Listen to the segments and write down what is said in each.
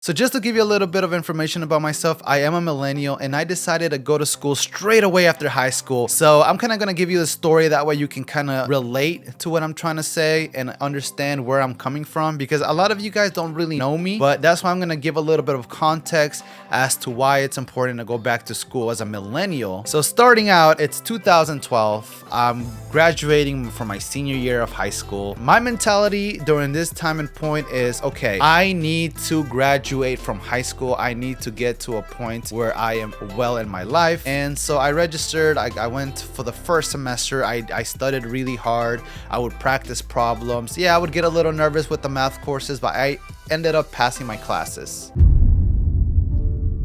So just to give you a little bit of information about myself, I am a millennial and I decided to go to school straight away after high school. So I'm kind of going to give you the story that way you can kind of relate to what I'm trying to say and understand where I'm coming from, because a lot of you guys don't really know me, but that's why I'm going to give a little bit of context as to why it's important to go back to school as a millennial. So starting out, it's 2012. I'm graduating from my senior year of high school. My mentality during this time and point is, okay, I need to graduate from high school. I need to get to a point where I am well in my life. And so I registered. I went for the first semester. I studied really hard. I would practice problems. Yeah, I would get a little nervous with the math courses, but I ended up passing my classes.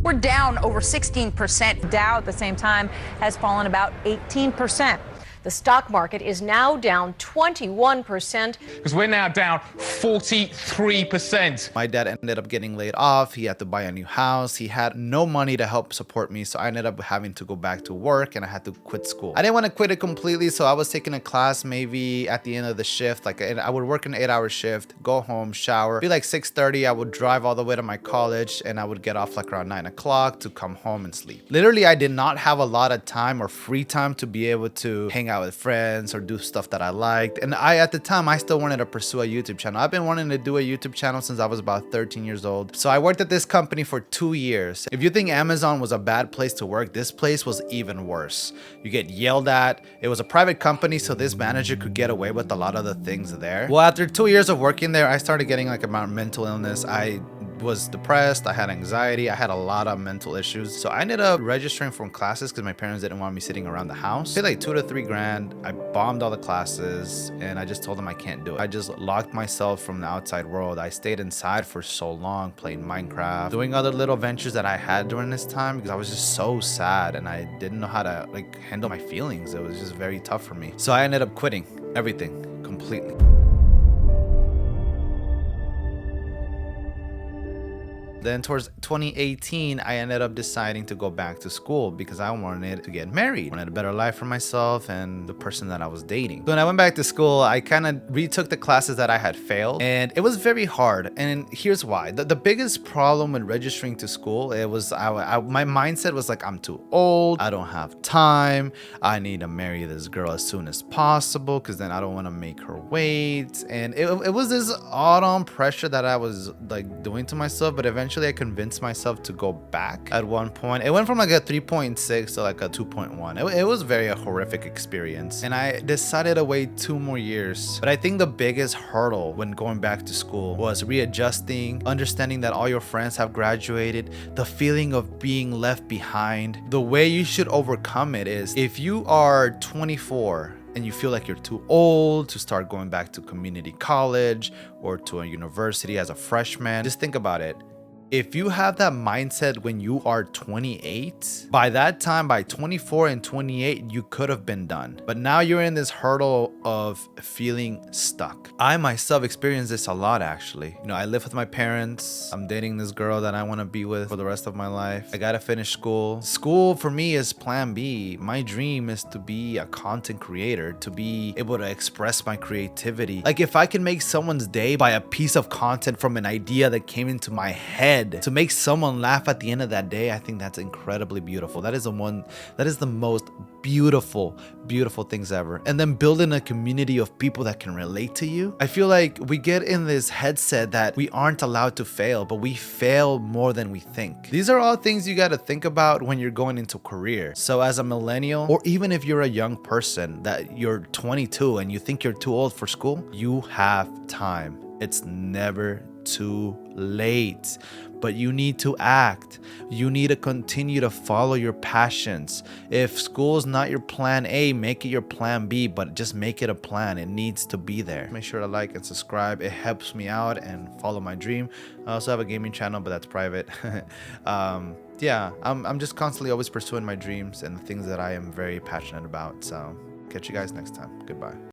We're down over 16%. Dow at the same time has fallen about 18%. The stock market is now down 21%. Because we're now down 43%. My dad ended up getting laid off. He had to buy a new house. He had no money to help support me. So I ended up having to go back to work and I had to quit school. I didn't want to quit it completely. So I was taking a class maybe at the end of the shift. Like I would work an 8-hour shift, go home, shower. Be like 6:30. I would drive all the way to my college and I would get off like around 9 o'clock to come home and sleep. Literally, I did not have a lot of time or free time to be able to hang out with friends or do stuff that I liked. And at the time, I still wanted to pursue a YouTube channel. I've been wanting to do a YouTube channel since I was about 13 years old. So I worked at this company for 2 years. If you think Amazon was a bad place to work, this place was even worse. You get yelled at. It was a private company, so this manager could get away with a lot of the things there. Well, after 2 years of working there, I started getting like about mental illness. I was depressed. I had anxiety. I had a lot of mental issues. So I ended up registering for classes because my parents didn't want me sitting around the house. I paid like 2 to 3 grand. I bombed all the classes and I just told them I can't do it. I just locked myself from the outside world. I stayed inside for so long, playing Minecraft, doing other little ventures that I had during this time because I was just so sad and I didn't know how to like handle my feelings. It was just very tough for me. So I ended up quitting everything completely. Then towards 2018, I ended up deciding to go back to school because I wanted to get married. I wanted a better life for myself and the person that I was dating. So when I went back to school, I kind of retook the classes that I had failed and it was very hard. And here's why. The biggest problem when registering to school, it was my mindset was like, I'm too old. I don't have time. I need to marry this girl as soon as possible because then I don't want to make her wait. And it was this autumn pressure that I was like doing to myself, but eventually I convinced myself to go back at one point. It went from like a 3.6 to like a 2.1. It was very a horrific experience. And I decided to wait 2 more years. But I think the biggest hurdle when going back to school was readjusting, understanding that all your friends have graduated, the feeling of being left behind. The way you should overcome it is if you are 24 and you feel like you're too old to start going back to community college or to a university as a freshman, just think about it. If you have that mindset when you are 28, by that time, by 24 and 28, you could have been done. But now you're in this hurdle of feeling stuck. I myself experienced this a lot, actually. You know, I live with my parents. I'm dating this girl that I want to be with for the rest of my life. I got to finish school. School for me is plan B. My dream is to be a content creator, to be able to express my creativity. Like if I can make someone's day by a piece of content from an idea that came into my head, to make someone laugh at the end of that day, I think that's incredibly beautiful. That is the most beautiful things ever. And then building a community of people that can relate to you. I feel like we get in this headset that we aren't allowed to fail, but we fail more than we think. These are all things you got to think about when you're going into career. So as a millennial, or even if you're a young person that you're 22 and you think you're too old for school, you have time. It's never too late, but you need to act. You need to continue to follow your passions. If school is not your plan A, make it your plan B, but just make it a plan. It needs to be there. Make sure to like and subscribe. It helps me out and follow my dream. I also have a gaming channel, but that's private. Yeah, I'm just constantly always pursuing my dreams and the things that I am very passionate about. So catch you guys next time. Goodbye.